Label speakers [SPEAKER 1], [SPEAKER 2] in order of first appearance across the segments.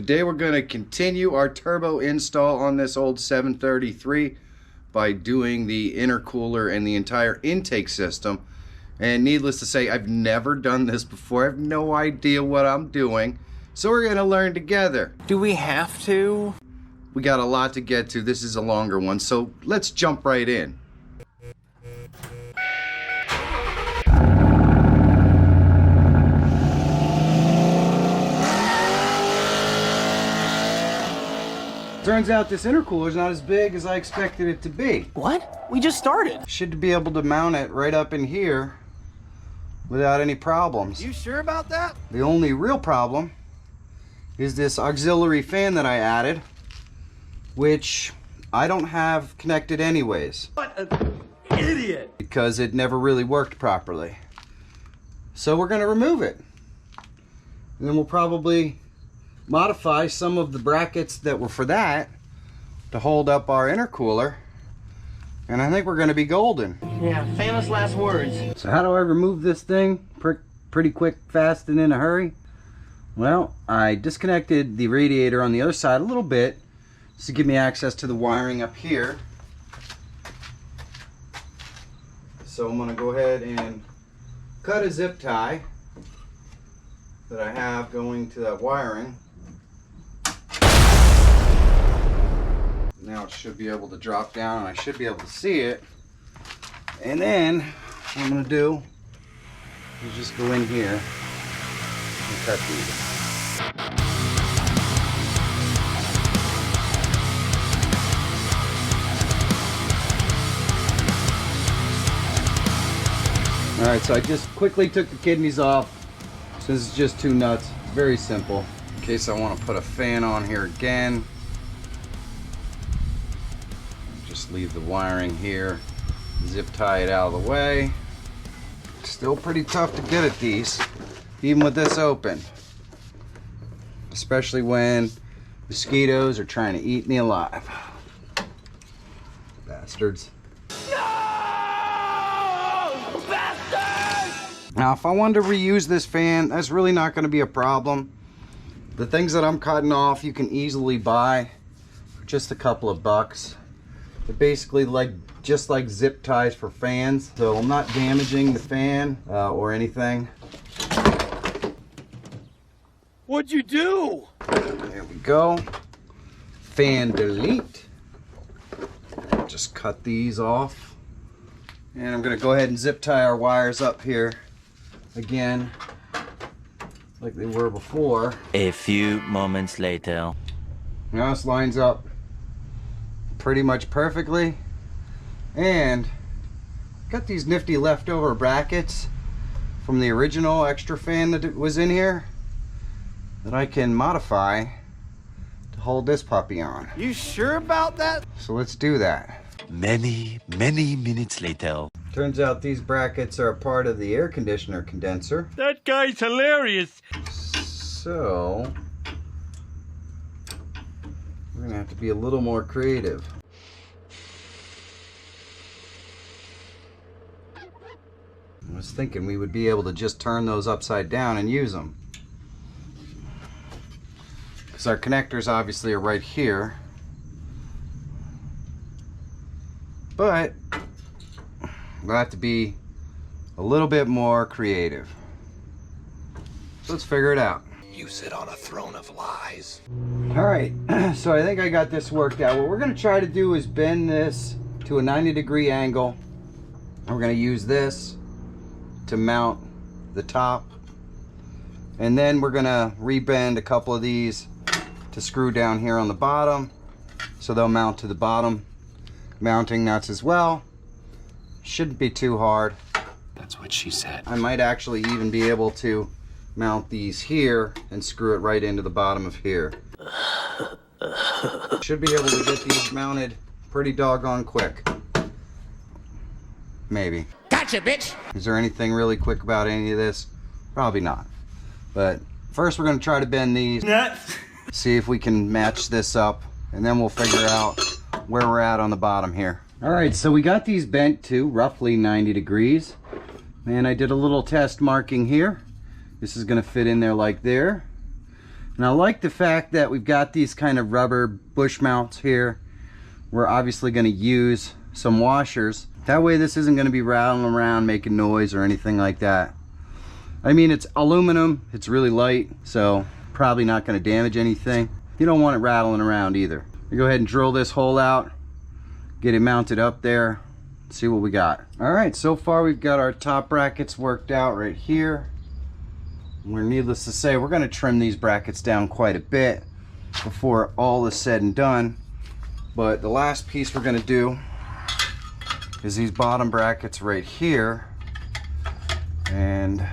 [SPEAKER 1] Today we're going to continue our turbo install on this old 733 by doing the intercooler and the entire intake system. And needless to say, I've never done this before. I have no idea what I'm doing. So we're going to learn together.
[SPEAKER 2] Do we have to?
[SPEAKER 1] We got a lot to get to. This is a longer one, so let's jump right in. Turns out this intercooler is not as big as I expected it to be.
[SPEAKER 2] What? We just started.
[SPEAKER 1] Should be able to mount it right up in here without any problems.
[SPEAKER 2] You sure about that?
[SPEAKER 1] The only real problem is this auxiliary fan that I added, which I don't have connected anyways.
[SPEAKER 2] What an idiot!
[SPEAKER 1] Because it never really worked properly. So we're going to remove it. And then we'll probably modify some of the brackets that were for that to hold up our intercooler. And I think we're going to be golden.
[SPEAKER 2] Yeah, famous last words.
[SPEAKER 1] So how do I remove this thing pretty quick, fast, and in a hurry? Well, I disconnected the radiator on the other side a little bit just to give me access to the wiring up here. So I'm going to go ahead and cut a zip tie that I have going to that wiring. Now it should be able to drop down and I should be able to see it. And then what I'm going to do is just go in here and cut these. Alright, so I just quickly took the kidneys off since it's just two nuts. It's very simple. In case I want to put a fan on here again, just leave the wiring here, zip tie it out of the way. Still pretty tough to get at these, even with this open. Especially when mosquitoes are trying to eat me alive. Bastards.
[SPEAKER 2] No! Bastard!
[SPEAKER 1] Now, if I wanted to reuse this fan, that's really not going to be a problem. The things that I'm cutting off, you can easily buy for just a couple of bucks. They're basically just like zip ties for fans, so I'm not damaging the fan or anything.
[SPEAKER 2] What'd you do?
[SPEAKER 1] There we go. Fan delete. Just cut these off. And I'm going to go ahead and zip tie our wires up here again, like they were before.
[SPEAKER 3] A few moments later.
[SPEAKER 1] Now this lines up pretty much perfectly, and got these nifty leftover brackets from the original extra fan that was in here that I can modify to hold this puppy on.
[SPEAKER 2] You sure about that?
[SPEAKER 1] So let's do that.
[SPEAKER 3] Many minutes later.
[SPEAKER 1] Turns out these brackets are a part of the air conditioner condenser.
[SPEAKER 2] That guy's hilarious.
[SPEAKER 1] So we're gonna have to be a little more creative. I was thinking we would be able to just turn those upside down and use them, because our connectors obviously are right here, but we'll have to be a little bit more creative. So let's figure it out.
[SPEAKER 4] You sit on a throne of lies.
[SPEAKER 1] Alright, so I think I got this worked out. What we're going to try to do is bend this to a 90-degree angle. We're going to use this to mount the top. And then we're going to rebend a couple of these to screw down here on the bottom, so they'll mount to the bottom mounting nuts as well. Shouldn't be too hard.
[SPEAKER 4] That's what she said.
[SPEAKER 1] I might actually even be able to mount these here and screw it right into the bottom of here. Should be able to get these mounted pretty doggone quick. Maybe.
[SPEAKER 4] Gotcha, bitch!
[SPEAKER 1] Is there anything really quick about any of this? Probably not. But first we're going to try to bend these.
[SPEAKER 2] Nuts.
[SPEAKER 1] See if we can match this up, and then we'll figure out where we're at on the bottom here. Alright, so we got these bent to roughly 90 degrees. And I did a little test marking here. This is going to fit in there like there. And I like the fact that we've got these kind of rubber bush mounts here. We're obviously going to use some washers. That way this isn't going to be rattling around making noise or anything like that. I mean, it's aluminum, it's really light, so probably not going to damage anything. You don't want it rattling around either. We go ahead and drill this hole out, get it mounted up there, see what we got. All right, so far we've got our top brackets worked out right here. We're needless to say, we're going to trim these brackets down quite a bit before all is said and done. But the last piece we're going to do is these bottom brackets right here, and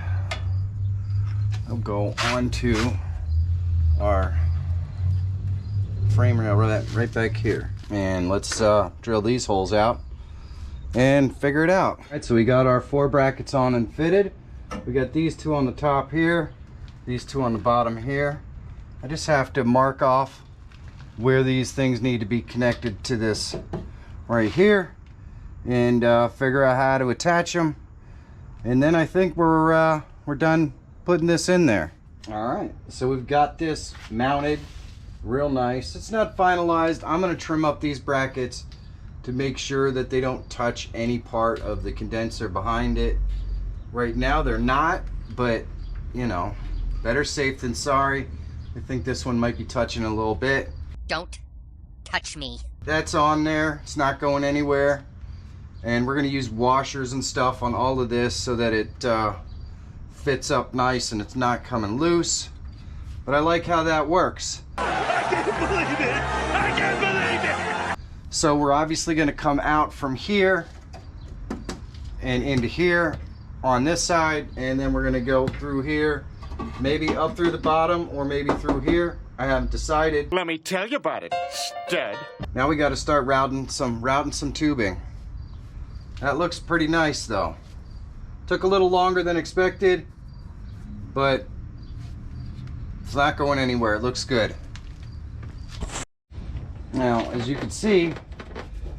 [SPEAKER 1] they'll go onto our frame rail right back here. And let's drill these holes out and figure it out. All right, so we got our 4 brackets on and fitted. We got these 2 on the top here, these 2 on the bottom here. I just have to mark off where these things need to be connected to this right here, and figure out how to attach them. And then I think we're done putting this in there. All right, so we've got this mounted real nice. It's not finalized. I'm going to trim up these brackets to make sure that they don't touch any part of the condenser behind it. Right now they're not, but you know, better safe than sorry. I think this one might be touching a little bit.
[SPEAKER 5] Don't touch me.
[SPEAKER 1] That's on there. It's not going anywhere. And we're going to use washers and stuff on all of this so that it fits up nice and it's not coming loose. But I like how that works.
[SPEAKER 2] I can't believe it! I can't believe it!
[SPEAKER 1] So we're obviously going to come out from here and into here on this side, and then we're going to go through here, maybe up through the bottom or maybe through here. I haven't decided.
[SPEAKER 2] Let me tell you about it, stud.
[SPEAKER 1] Now we got to start routing some tubing. That looks pretty nice though. Took a little longer than expected, but it's not going anywhere. It looks good. Now, as you can see,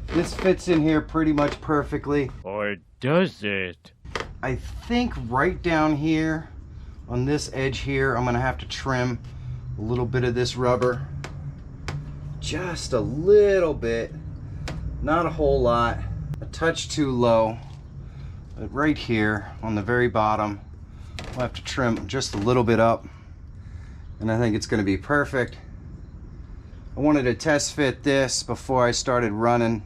[SPEAKER 1] this fits in here pretty much perfectly.
[SPEAKER 2] Or does it?
[SPEAKER 1] I think right down here on this edge here, I'm gonna have to trim a little bit of this rubber. Just a little bit, not a whole lot. A touch too low. But right here on the very bottom, I'll have to trim just a little bit up. And I think it's gonna be perfect. I wanted to test fit this before I started running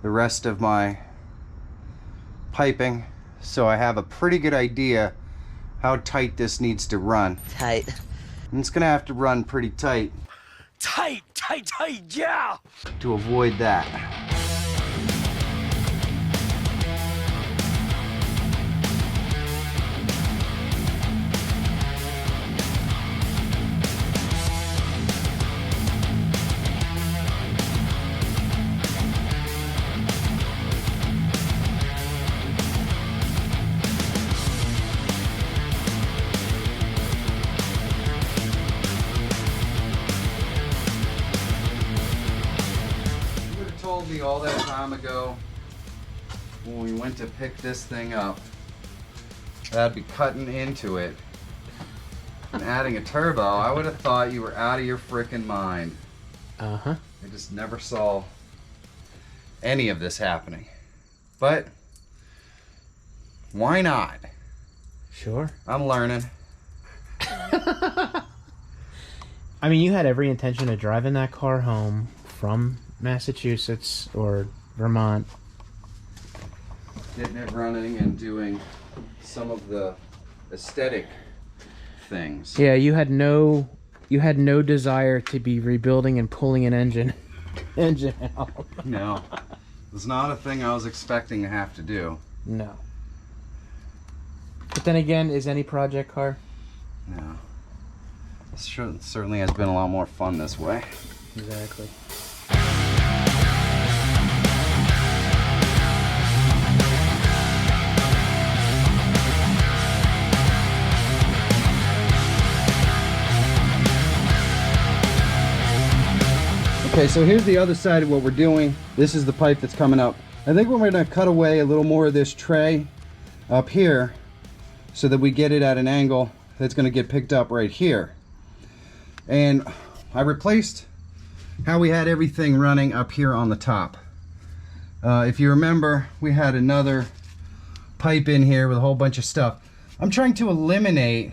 [SPEAKER 1] the rest of my piping, so I have a pretty good idea how tight this needs to run.
[SPEAKER 5] Tight.
[SPEAKER 1] And it's gonna have to run pretty tight.
[SPEAKER 2] Tight, yeah!
[SPEAKER 1] To avoid that. Told me all that time ago when we went to pick this thing up that I'd be cutting into it and adding a turbo. I would have thought you were out of your freaking mind. I just never saw any of this happening. But why not?
[SPEAKER 6] Sure.
[SPEAKER 1] I'm learning.
[SPEAKER 6] I mean, you had every intention of driving that car home from Massachusetts or Vermont,
[SPEAKER 1] Getting it running and doing some of the aesthetic things.
[SPEAKER 6] Yeah, you had no desire to be rebuilding and pulling an engine out.
[SPEAKER 1] No, it's not a thing I was expecting to have to do.
[SPEAKER 6] No. But then again, is any project car?
[SPEAKER 1] No. It certainly has been a lot more fun this way.
[SPEAKER 6] Exactly.
[SPEAKER 1] Okay, so here's the other side of what we're doing. This is the pipe that's coming up. I think we're going to cut away a little more of this tray up here so that we get it at an angle that's going to get picked up right here. And I replaced how we had everything running up here on the top. If you remember, we had another pipe in here with a whole bunch of stuff. I'm trying to eliminate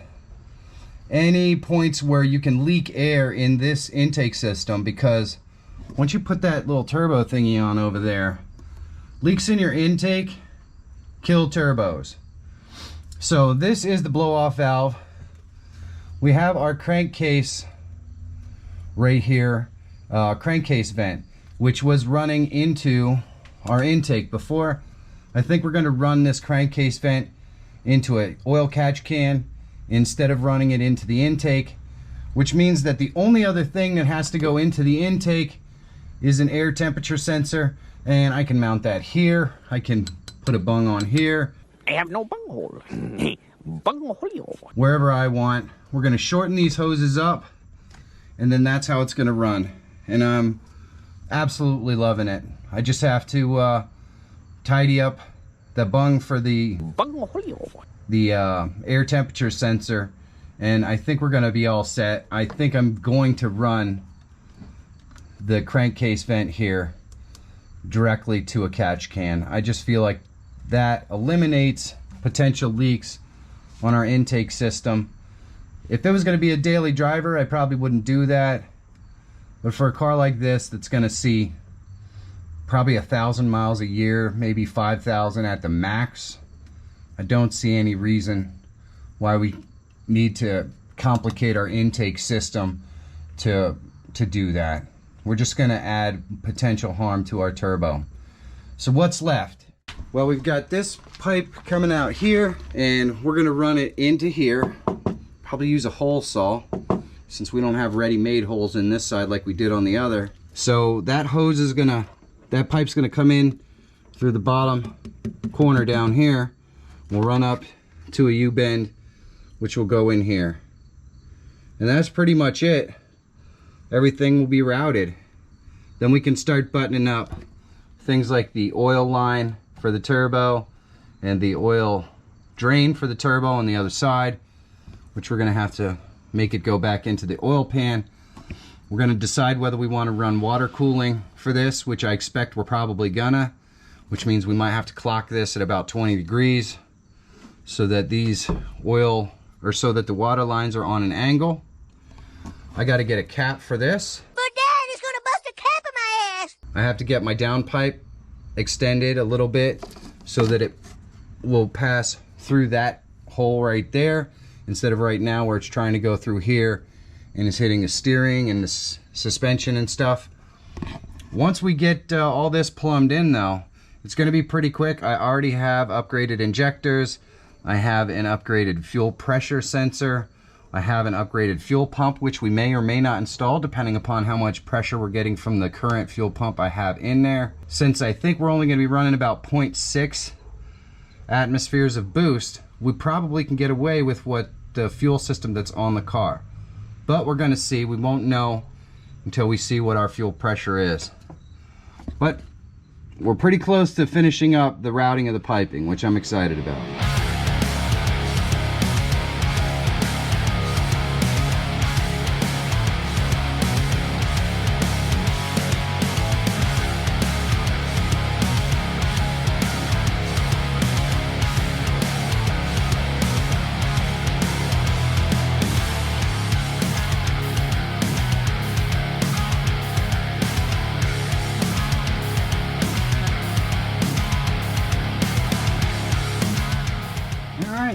[SPEAKER 1] any points where you can leak air in this intake system, because once you put that little turbo thingy on over there, leaks in your intake kill turbos. So this is the blow-off valve. We have our crankcase right here, crankcase vent, which was running into our intake before. I think we're going to run this crankcase vent into an oil catch can instead of running it into the intake, which means that the only other thing that has to go into the intake is an air temperature sensor, and I can mount that here. I can put a bung on here.
[SPEAKER 7] I have no bunghole. Bunghole.
[SPEAKER 1] Wherever I want. We're going to shorten these hoses up, and then that's how it's going to run. And I'm absolutely loving it. I just have to tidy up the bung for the air temperature sensor, and I think we're going to be all set. I think I'm going to run the crankcase vent here directly to a catch can. I just feel like that eliminates potential leaks on our intake system. If there was going to be a daily driver, I probably wouldn't do that, but for a car like this that's going to see probably 1,000 miles a year, maybe 5,000 at the max, I don't see any reason why we need to complicate our intake system to do that. We're just going to add potential harm to our turbo. So what's left? Well, we've got this pipe coming out here, and we're going to run it into here. Probably use a hole saw, since we don't have ready-made holes in this side like we did on the other. So that hose is gonna, that pipe's gonna come in through the bottom corner down here. We'll run up to a U-bend, which will go in here. And that's pretty much it. Everything will be routed. Then we can start buttoning up things like the oil line for the turbo and the oil drain for the turbo on the other side, which we're gonna have to make it go back into the oil pan. We're gonna decide whether we wanna run water cooling for this, which I expect we're probably gonna, which means we might have to clock this at about 20 degrees so that these oil, or so that the water lines are on an angle. I gotta get a cap for this.
[SPEAKER 5] But Dad, it's gonna bust a cap in my ass!
[SPEAKER 1] I have to get my downpipe extended a little bit so that it will pass through that hole right there, instead of right now where it's trying to go through here and is hitting the steering and the suspension and stuff. Once we get all this plumbed in though, it's going to be pretty quick. I already have upgraded injectors. I have an upgraded fuel pressure sensor. I have an upgraded fuel pump, which we may or may not install depending upon how much pressure we're getting from the current fuel pump I have in there. Since I think we're only going to be running about 0.6 atmospheres of boost, we probably can get away with what the fuel system that's on the car. But we're going to see. We won't know until we see what our fuel pressure is. But we're pretty close to finishing up the routing of the piping, which I'm excited about.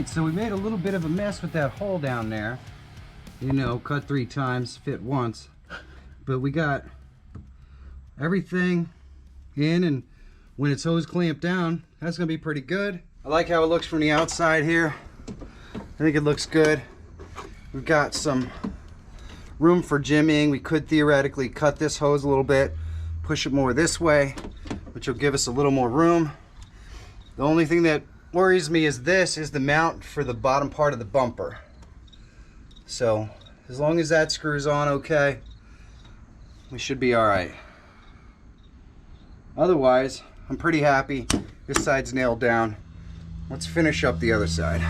[SPEAKER 1] So we made a little bit of a mess with that hole down there. You know, cut 3 times, fit once. But we got everything in, and when it's hose clamped down, that's gonna be pretty good. I like how it looks from the outside here. I think it looks good. We've got some room for jimmying. We could theoretically cut this hose a little bit, push it more this way, which will give us a little more room. The only thing that worries me is this is the mount for the bottom part of the bumper. So as long as that screws on okay, we should be all right. Otherwise, I'm pretty happy. This side's nailed down. Let's finish up the other side.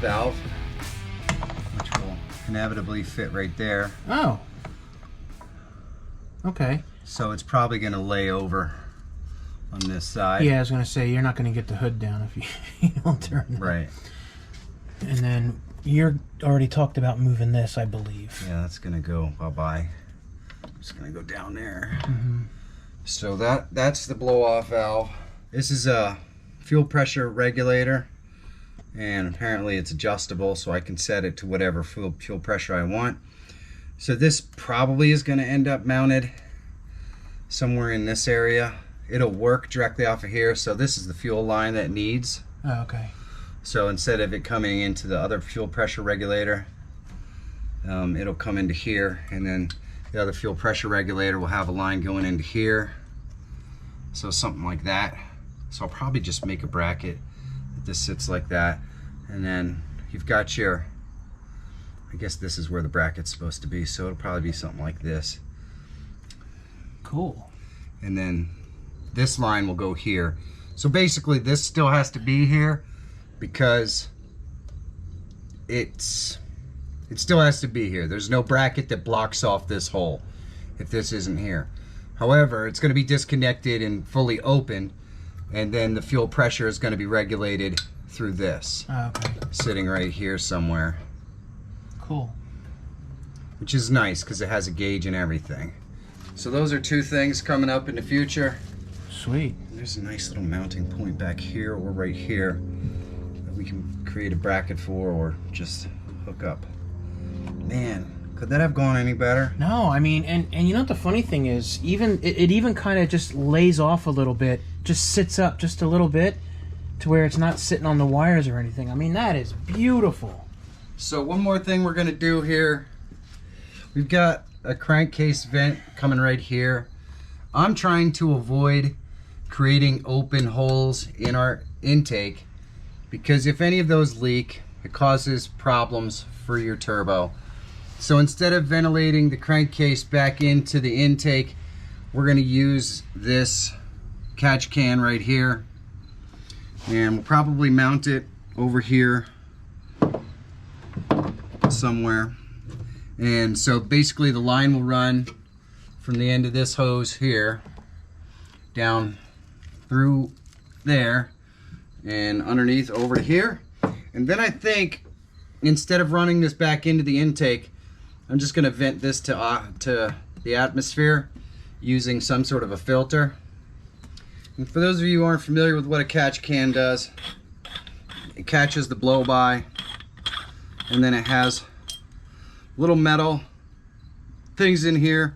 [SPEAKER 1] valve, which will inevitably fit right there.
[SPEAKER 6] Oh. Okay.
[SPEAKER 1] So it's probably going to lay over on this side.
[SPEAKER 6] Yeah, I was going to say, you're not going to get the hood down if you don't turn that.
[SPEAKER 1] Right.
[SPEAKER 6] And then you're already talked about moving this, I believe.
[SPEAKER 1] Yeah, that's going to go bye-bye. It's going to go down there.
[SPEAKER 6] Mm-hmm.
[SPEAKER 1] So that's the blow-off valve. This is a fuel pressure regulator, and apparently it's adjustable, so I can set it to whatever fuel pressure I want. So this probably is going to end up mounted somewhere in this area. It'll work directly off of here, so this is the fuel line that it needs.
[SPEAKER 6] Oh, okay.
[SPEAKER 1] So instead of it coming into the other fuel pressure regulator, it'll come into here, and then the other fuel pressure regulator will have a line going into here. So something like that. So I'll probably just make a bracket that this sits like that, and then you've got your, I guess this is where the bracket's supposed to be, so it'll probably be something like this.
[SPEAKER 6] Cool.
[SPEAKER 1] And then this line will go here. So basically this still has to be here because it still has to be here. There's no bracket that blocks off this hole if this isn't here. However, it's going to be disconnected and fully open, and then the fuel pressure is going to be regulated through this.
[SPEAKER 6] Oh, okay.
[SPEAKER 1] Sitting right here somewhere.
[SPEAKER 6] Cool.
[SPEAKER 1] Which is nice because it has a gauge and everything. So those are two things coming up in the future.
[SPEAKER 6] Sweet.
[SPEAKER 1] There's a nice little mounting point back here or right here that we can create a bracket for or just hook up. Man, could that have gone any better?
[SPEAKER 6] No, I mean, and you know what the funny thing is, even it even kind of just lays off a little bit, just sits up just a little bit to where it's not sitting on the wires or anything. I mean, that is beautiful.
[SPEAKER 1] So one more thing we're gonna do here. We've got a crankcase vent coming right here. I'm trying to avoid creating open holes in our intake because if any of those leak, it causes problems for your turbo. So instead of ventilating the crankcase back into the intake, we're going to use this catch can right here, and we'll probably mount it over here somewhere. And so basically the line will run from the end of this hose here down through there and underneath over to here. And then I think instead of running this back into the intake, I'm just going to vent this to the atmosphere using some sort of a filter. And for those of you who aren't familiar with what a catch can does, it catches the blow by, and then it has little metal things in here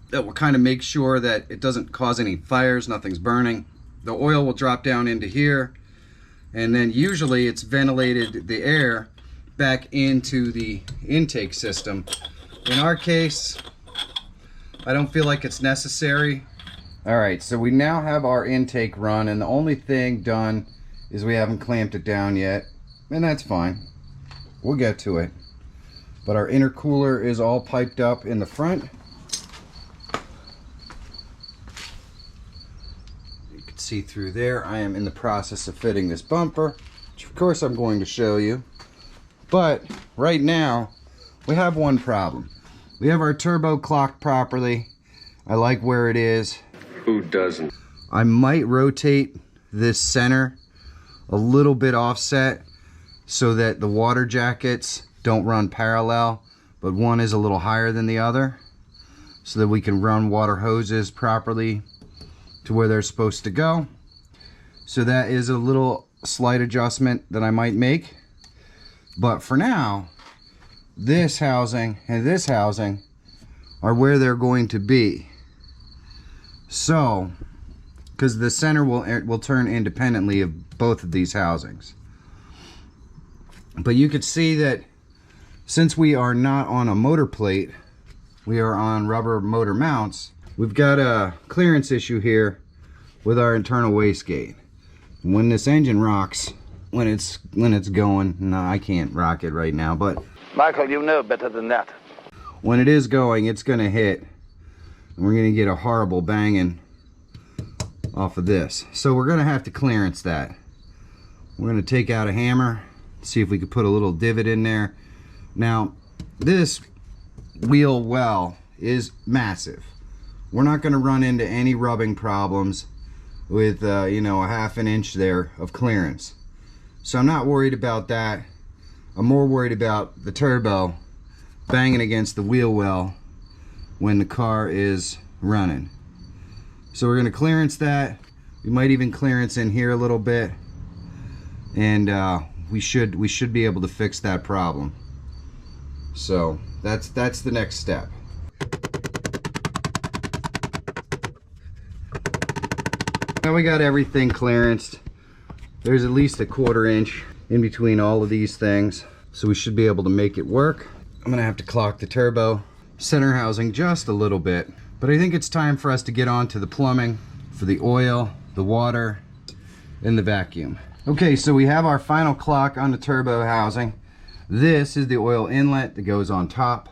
[SPEAKER 1] that will kind of make sure that it doesn't cause any fires, nothing's burning. The oil will drop down into here, and then usually it's ventilated the air back into the intake system. In our case, I don't feel like it's necessary. Alright, so we now have our intake run, and the only thing done is we haven't clamped it down yet, and that's fine. We'll get to it. But our intercooler is all piped up in the front. You can see through there. I am in the process of fitting this bumper, which of course I'm going to show you. But right now, we have one problem. We have our turbo clocked properly. I like where it is.
[SPEAKER 4] Who doesn't?
[SPEAKER 1] I might rotate this center a little bit offset so that the water jackets don't run parallel, but one is a little higher than the other, so that we can run water hoses properly to where they're supposed to go. So that is a little slight adjustment that I might make. But for now, this housing and this housing are where they're going to be. So, because the center will turn independently of both of these housings. But you could see that since we are not on a motor plate, we are on rubber motor mounts, we've got a clearance issue here with our internal wastegate. When this engine rocks, when it's going, no, I can't rock it right now, but
[SPEAKER 7] Michael, you know better than that.
[SPEAKER 1] when it is going, it's gonna hit, and we're gonna get a horrible banging off of this. So we're gonna have to clearance that. We're gonna take out a hammer see if we could put a little divot in there. Now, this wheel well is massive. We're not going to run into any rubbing problems with you know, a ½ an inch there of clearance, so I'm not worried about that. I'm more worried about the turbo banging against the wheel well when the car is running. So we're going to clearance that. We might even clearance in here a little bit, and we should be able to fix that problem. So that's the next step. Now we got everything clearanced. There's at least a ¼ inch in between all of these things, so we should be able to make it work. I'm gonna have to clock the turbo center housing just a little bit, but I think it's time for us to get on to the plumbing for the oil, the water, and the vacuum. Okay, so we have our final clock on the turbo housing. This is the oil inlet that goes on top,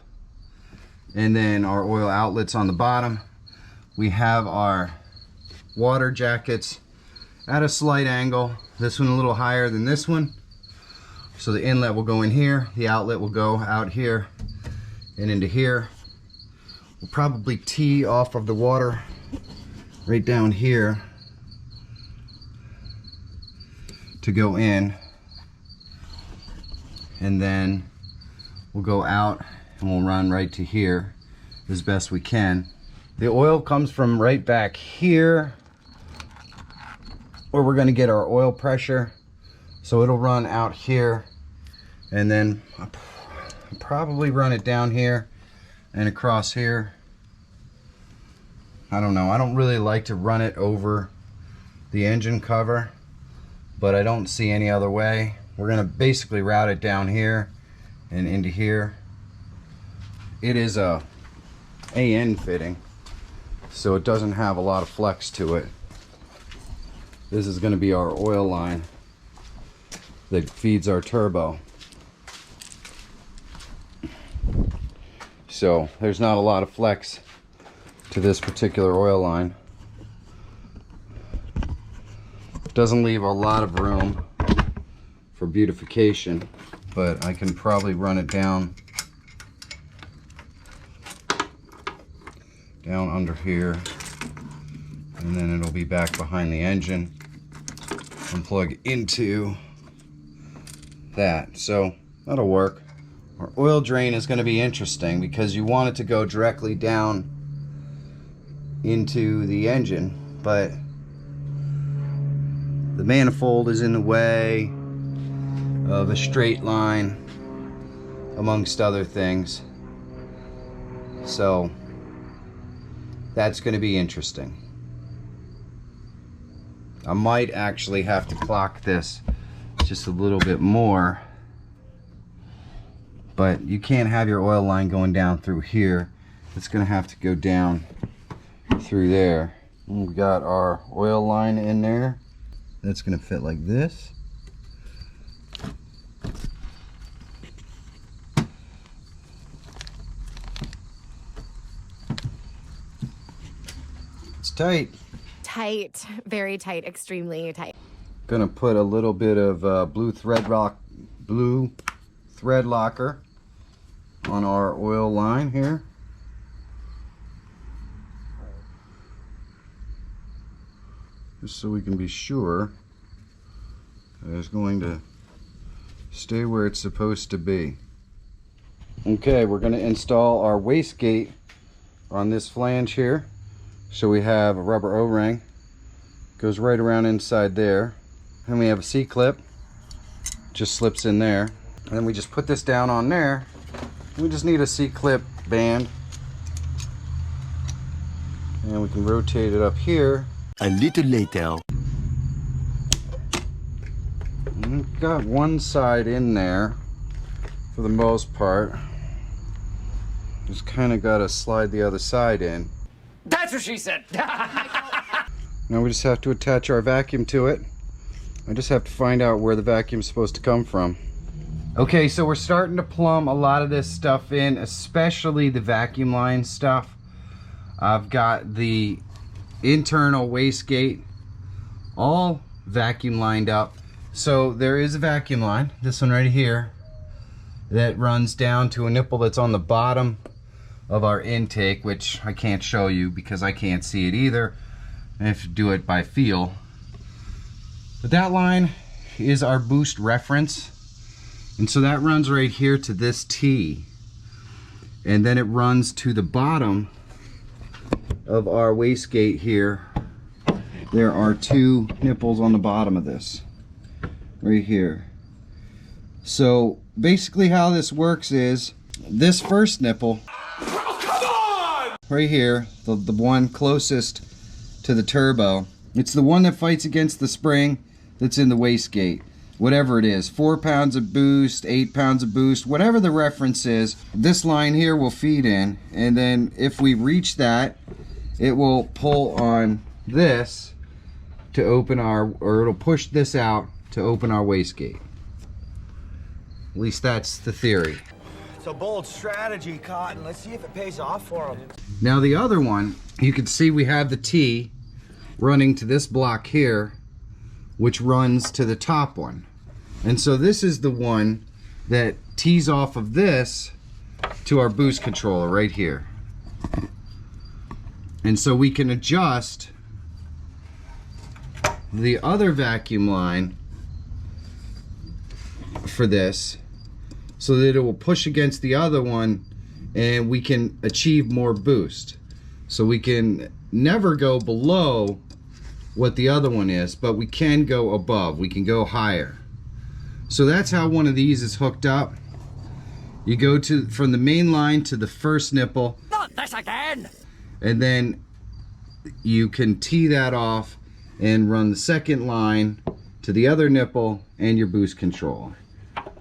[SPEAKER 1] and then our oil outlets on the bottom. We have our water jackets at a slight angle. This one a little higher than this one. So the inlet will go in here, the outlet will go out here and into here. We'll probably tee off of the water right down here to go in, and then we'll go out and we'll run right to here as best we can. The oil comes from right back here where we're going to get our oil pressure, so it'll run out here, and then I'll probably run it down here and across here. I don't know, I don't really like to run it over the engine cover, but I don't see any other way. We're going to basically route it down here and into here. It is a AN fitting, so it doesn't have a lot of flex to it. This is going to be our oil line that feeds our turbo. So there's not a lot of flex to this particular oil line. Doesn't leave a lot of room for beautification, but I can probably run it down under here, and then it'll be back behind the engine and plug into that. So that'll work. Our oil drain is going to be interesting because you want it to go directly down into the engine, but the manifold is in the way of a straight line, amongst other things. So that's going to be interesting. I might actually have to clock this just a little bit more, but you can't have your oil line going down through here. It's going to have to go down through there. And we've got our oil line in there. That's going to fit like this. It's tight.
[SPEAKER 8] Tight, very tight, extremely tight.
[SPEAKER 1] Gonna put a little bit of blue thread locker on our oil line here. Just so we can be sure that it's going to stay where it's supposed to be. Okay, we're going to install our wastegate on this flange here. So we have a rubber O-ring, goes right around inside there. And we have a C-clip, just slips in there. And then we just put this down on there. We just need a C-clip band. And we can rotate it up here.
[SPEAKER 3] A little later.
[SPEAKER 1] And we've got one side in there for the most part. Just kind of got to slide the other side in.
[SPEAKER 4] That's what she said.
[SPEAKER 1] Now we just have to attach our vacuum to it. I just have to find out where the vacuum's supposed to come from. Okay, so we're starting to plumb a lot of this stuff in, especially the vacuum line stuff. I've got the internal wastegate all vacuum lined up, So there is a vacuum line, this one right here, that runs down to a nipple that's on the bottom of our intake, which I can't show you because I can't see it either. I have to do it by feel. But that line is our boost reference. And so that runs right here to this T. And then it runs to the bottom of our wastegate here. There are two nipples on the bottom of this, right here. So basically how this works is, this first nipple, right here, the one closest to the turbo, it's the one that fights against the spring that's in the wastegate. Whatever it is, 4 pounds of boost, 8 pounds of boost, whatever the reference is, this line here will feed in, and then if we reach that, it will pull on this to open our, or it'll push this out to open our wastegate. At least that's the theory.
[SPEAKER 9] It's a bold strategy, Cotton. Let's see if it pays off for him.
[SPEAKER 1] Now the other one, you can see we have the T running to this block here, which runs to the top one. And so this is the one that tees off of this to our boost controller right here. And so we can adjust the other vacuum line for this so that it will push against the other one and we can achieve more boost. So we can never go below what the other one is, but we can go above, we can go higher. So that's how one of these is hooked up. You go to from the main line to the first nipple.
[SPEAKER 7] Not this again!
[SPEAKER 1] And then you can tee that off and run the second line to the other nipple and your boost controller.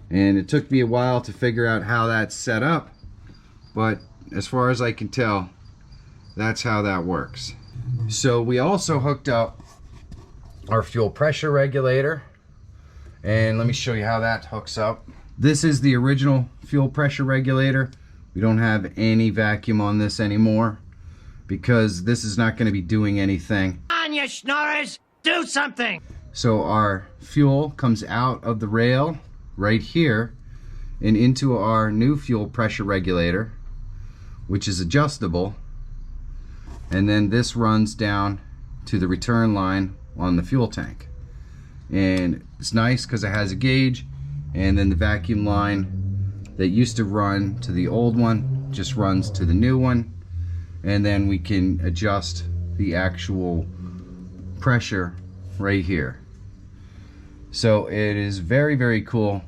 [SPEAKER 1] And it took me a while to figure out how that's set up, but as far as I can tell, that's how that works. So we also hooked up our fuel pressure regulator, and let me show you how that hooks up. This is the original fuel pressure regulator. We don't have any vacuum on this anymore because this is not going to be doing anything.
[SPEAKER 7] On you schnorrers, do something!
[SPEAKER 1] So our fuel comes out of the rail right here and into our new fuel pressure regulator, which is adjustable, and then this runs down to the return line on the fuel tank. And it's nice because it has a gauge, and then the vacuum line that used to run to the old one just runs to the new one, and then we can adjust the actual pressure right here. So it is very, very cool.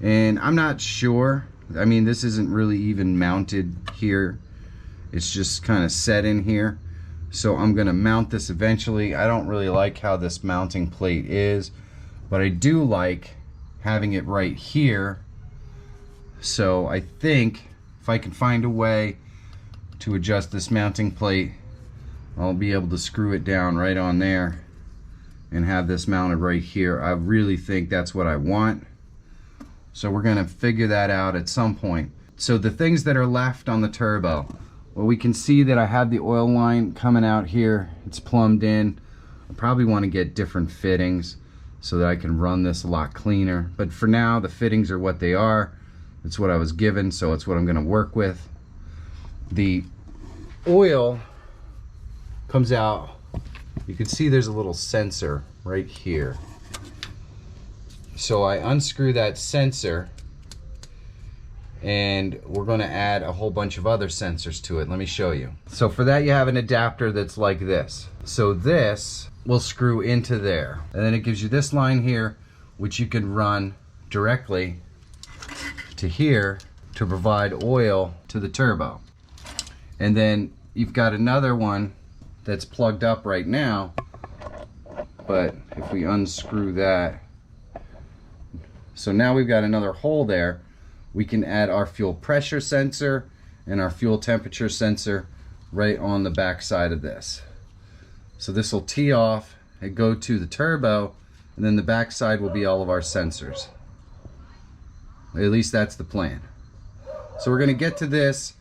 [SPEAKER 1] And I'm not sure, I mean, this isn't really even mounted here, it's just kind of set in here. So I'm gonna mount this eventually. I don't really like how this mounting plate is, but I do like having it right here. So I think if I can find a way to adjust this mounting plate, I'll be able to screw it down right on there and have this mounted right here. I really think that's what I want. So we're gonna figure that out at some point. So the things that are left on the turbo, well, we can see that I have the oil line coming out here. It's plumbed in. I probably want to get different fittings so that I can run this a lot cleaner. But for now, the fittings are what they are. It's what I was given, so it's what I'm going to work with. The oil comes out. You can see there's a little sensor right here. So I unscrew that sensor, and we're going to add a whole bunch of other sensors to it. Let me show you. So for that, you have an adapter that's like this. So this will screw into there, and then it gives you this line here, which you can run directly to here to provide oil to the turbo. And then you've got another one that's plugged up right now, but if we unscrew that, so now we've got another hole there. We can add our fuel pressure sensor and our fuel temperature sensor right on the back side of this. So this will tee off and go to the turbo, and then the back side will be all of our sensors. At least that's the plan. So we're gonna get to this.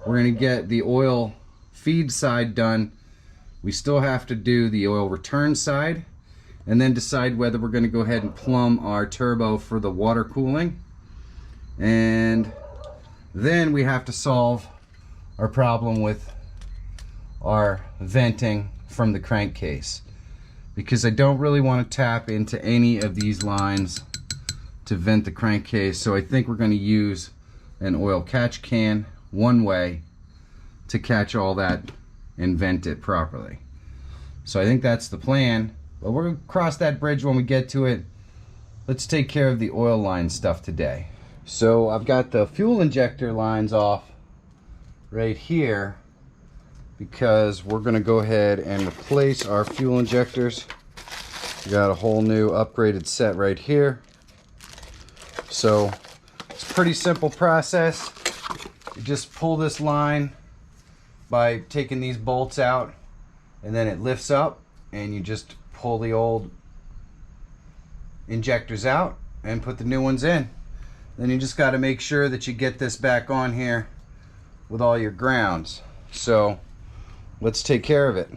[SPEAKER 1] We're gonna get the oil feed side done. We still have to do the oil return side, and then decide whether we're going to go ahead and plumb our turbo for the water cooling. And then we have to solve our problem with our venting from the crankcase, because I don't really want to tap into any of these lines to vent the crankcase. So I think we're going to use an oil catch can one way to catch all that and vent it properly. So I think that's the plan, but we're going to cross that bridge when we get to it. Let's take care of the oil line stuff today. So I've got the fuel injector lines off right here because we're going to go ahead and replace our fuel injectors. We got a whole new upgraded set right here. So it's a pretty simple process. You just pull this line by taking these bolts out, and then it lifts up, and you just pull the old injectors out and put the new ones in. Then you just got to make sure that you get this back on here with all your grounds. So let's take care of it.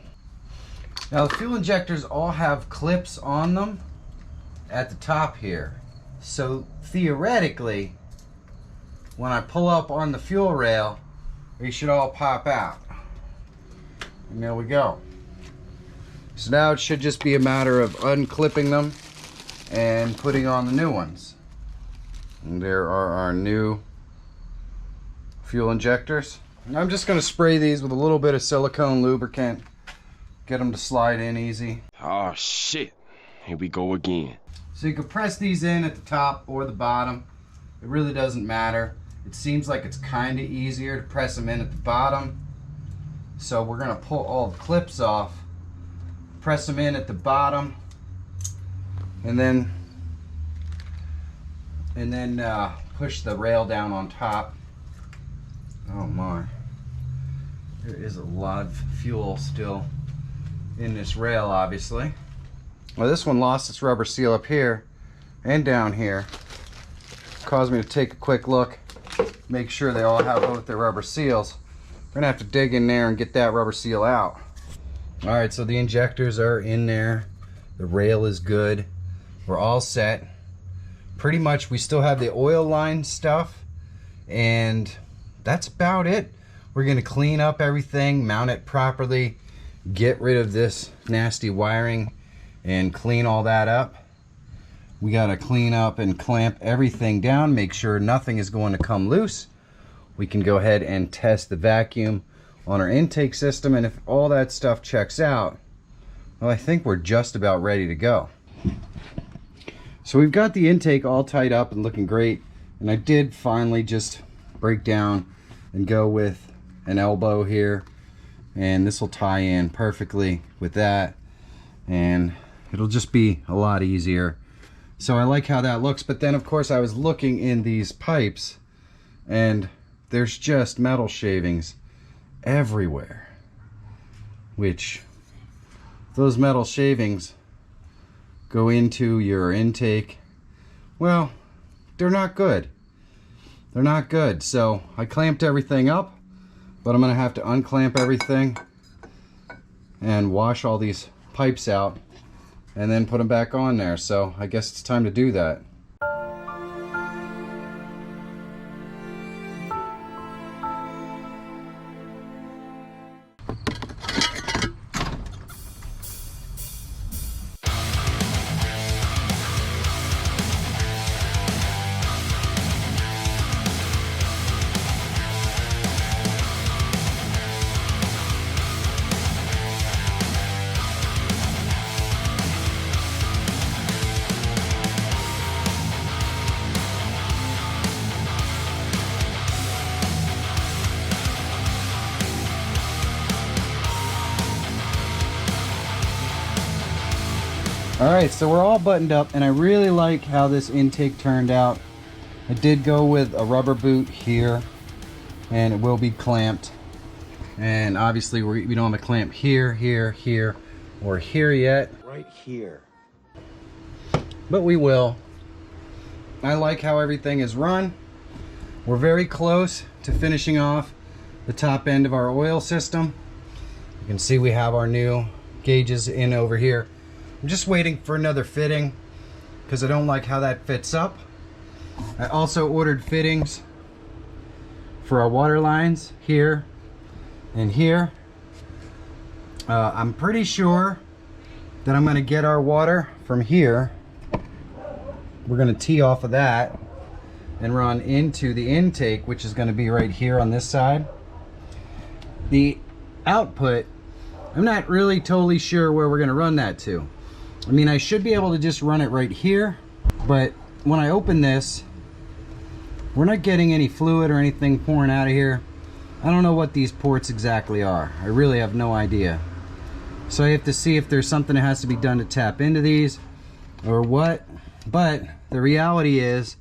[SPEAKER 1] Now the fuel injectors all have clips on them at the top here. So theoretically, when I pull up on the fuel rail, they should all pop out. And there we go. So now it should just be a matter of unclipping them and putting on the new ones. And there are our new fuel injectors. And I'm just going to spray these with a little bit of silicone lubricant. Get them to slide in easy.
[SPEAKER 4] Oh shit. Here we go again.
[SPEAKER 1] So you can press these in at the top or the bottom. It really doesn't matter. It seems like it's kind of easier to press them in at the bottom. So we're going to pull all the clips off, press them in at the bottom, and then push the rail down on top. Oh my. There is a lot of fuel still in this rail, obviously. Well, this one lost its rubber seal up here and down here. Caused me to take a quick look, make sure they all have both their rubber seals. We're gonna have to dig in there and get that rubber seal out. All right, so the injectors are in there. The rail is good. We're all set. Pretty much we still have the oil line stuff, and that's about it. We're gonna clean up everything, mount it properly, get rid of this nasty wiring, and clean all that up. We gotta clean up and clamp everything down, make sure nothing is going to come loose. We can go ahead and test the vacuum on our intake system, and if all that stuff checks out, well, I think we're just about ready to go. So we've got the intake all tied up and looking great, and I did finally just break down and go with an elbow here, and this will tie in perfectly with that, and it'll just be a lot easier. So I like how that looks, but then of course I was looking in these pipes, and there's just metal shavings everywhere, which those metal shavings go into your intake, well, they're not good. They're not good. So I clamped everything up, but I'm gonna have to unclamp everything and wash all these pipes out and then put them back on there. So I guess it's time to do that. Alright, so we're all buttoned up, and I really like how this intake turned out. I did go with a rubber boot here, and it will be clamped. And obviously we don't have a clamp here, here, here, or here yet.
[SPEAKER 9] Right here.
[SPEAKER 1] But we will. I like how everything is run. We're very close to finishing off the top end of our oil system. You can see we have our new gauges in over here. I'm just waiting for another fitting because I don't like how that fits up. I also ordered fittings for our water lines here and here. I'm pretty sure that I'm going to get our water from here. We're going to tee off of that and run into the intake, which is going to be right here on this side. The output, I'm not really totally sure where we're going to run that to. I mean, I should be able to just run it right here, but when I open this, we're not getting any fluid or anything pouring out of here. I don't know what these ports exactly are. I really have no idea. So I have to see if there's something that has to be done to tap into these or what. But the reality is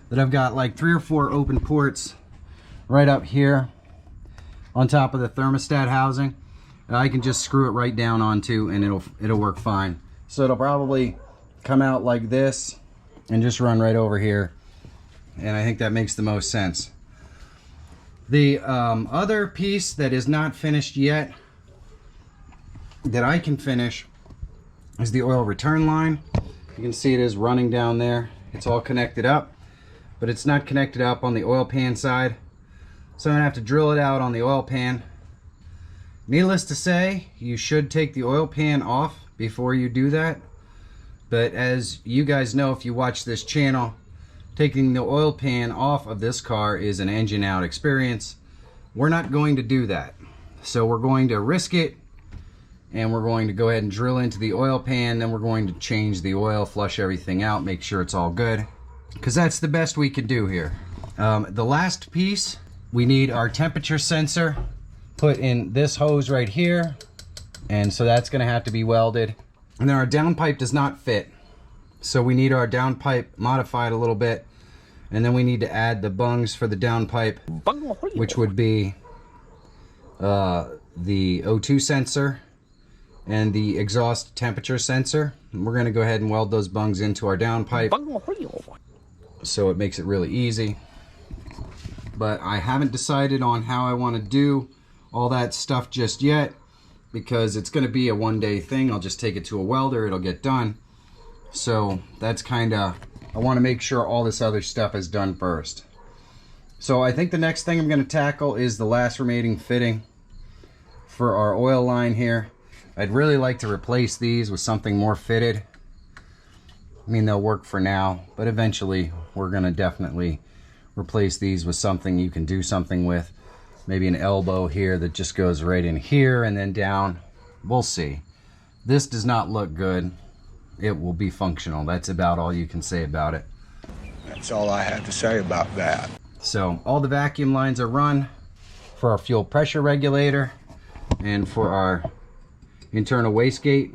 [SPEAKER 1] that I've got like 3 or 4 open ports right up here on top of the thermostat housing that I can just screw it right down onto, and it'll work fine. So it'll probably come out like this and just run right over here, and I think that makes the most sense. The other piece that is not finished yet that I can finish is the oil return line. You can see it is running down there. It's all connected up, but it's not connected up on the oil pan side. So I'm gonna have to drill it out on the oil pan. Needless to say, you should take the oil pan off before you do that. But as you guys know, if you watch this channel, taking the oil pan off of this car is an engine out experience. We're not going to do that. So we're going to risk it, and we're going to go ahead and drill into the oil pan. Then we're going to change the oil, flush everything out, make sure it's all good, because that's the best we can do here. The last piece, we need our temperature sensor put in this hose right here, and so that's going to have to be welded. And then our downpipe does not fit, so we need our downpipe modified a little bit, and then we need to add the bungs for the downpipe, which would be the O2 sensor and the exhaust temperature sensor. And we're going to go ahead and weld those bungs into our downpipe, so it makes it really easy. But I haven't decided on how I want to do all that stuff just yet, because it's going to be a one-day thing. I'll just take it to a welder, it'll get done. So that's kind of, I want to make sure all this other stuff is done first. So I think the next thing I'm going to tackle is the last remaining fitting for our oil line here. I'd really like to replace these with something more fitted. I mean, they'll work for now, but eventually we're going to definitely replace these with something you can do something with. Maybe an elbow here that just goes right in here and then down. We'll see. This does not look good. It will be functional. That's about all you can say about it.
[SPEAKER 9] That's all I have to say about that.
[SPEAKER 1] So all the vacuum lines are run for our fuel pressure regulator and for our internal wastegate.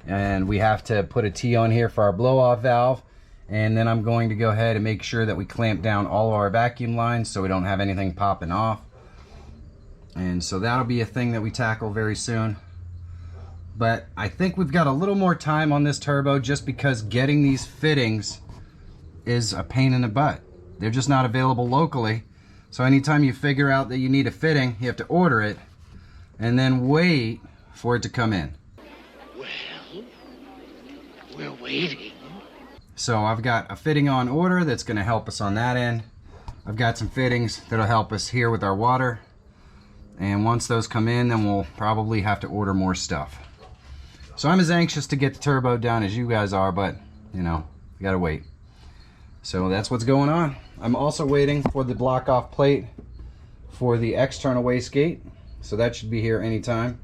[SPEAKER 1] And we have to put a T on here for our blow-off valve. And then I'm going to go ahead and make sure that we clamp down all of our vacuum lines so we don't have anything popping off. And so that'll be a thing that we tackle very soon. But I think we've got a little more time on this turbo, just because getting these fittings is a pain in the butt. They're just not available locally. So anytime you figure out that you need a fitting, you have to order it and then wait for it to come in.
[SPEAKER 2] Well, we're waiting.
[SPEAKER 1] So I've got a fitting on order that's going to help us on that end. I've got some fittings that'll help us here with our water. And once those come in, then we'll probably have to order more stuff. So I'm as anxious to get the turbo done as you guys are, but, you know, you gotta wait. So that's what's going on. I'm also waiting for the block-off plate for the external wastegate. So that should be here anytime,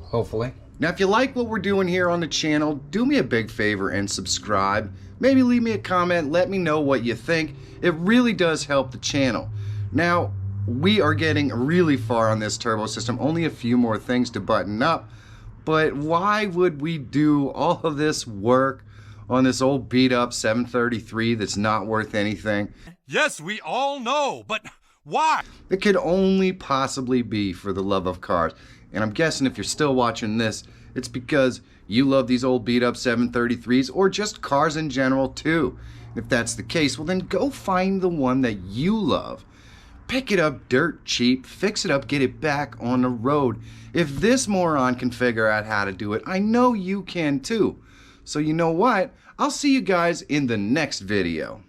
[SPEAKER 1] hopefully. Now, if you like what we're doing here on the channel, do me a big favor and subscribe. Maybe leave me a comment, let me know what you think. It really does help the channel. Now, we are getting really far on this turbo system, only a few more things to button up. But why would we do all of this work on this old beat up 733 that's not worth anything?
[SPEAKER 2] Yes, we all know, but why?
[SPEAKER 1] It could only possibly be for the love of cars. And I'm guessing if you're still watching this, it's because you love these old beat up 733s or just cars in general too. If that's the case, well then go find the one that you love. pick it up dirt cheap, fix it up, get it back on the road. If this moron can figure out how to do it, I know you can too. So you know what? I'll see you guys in the next video.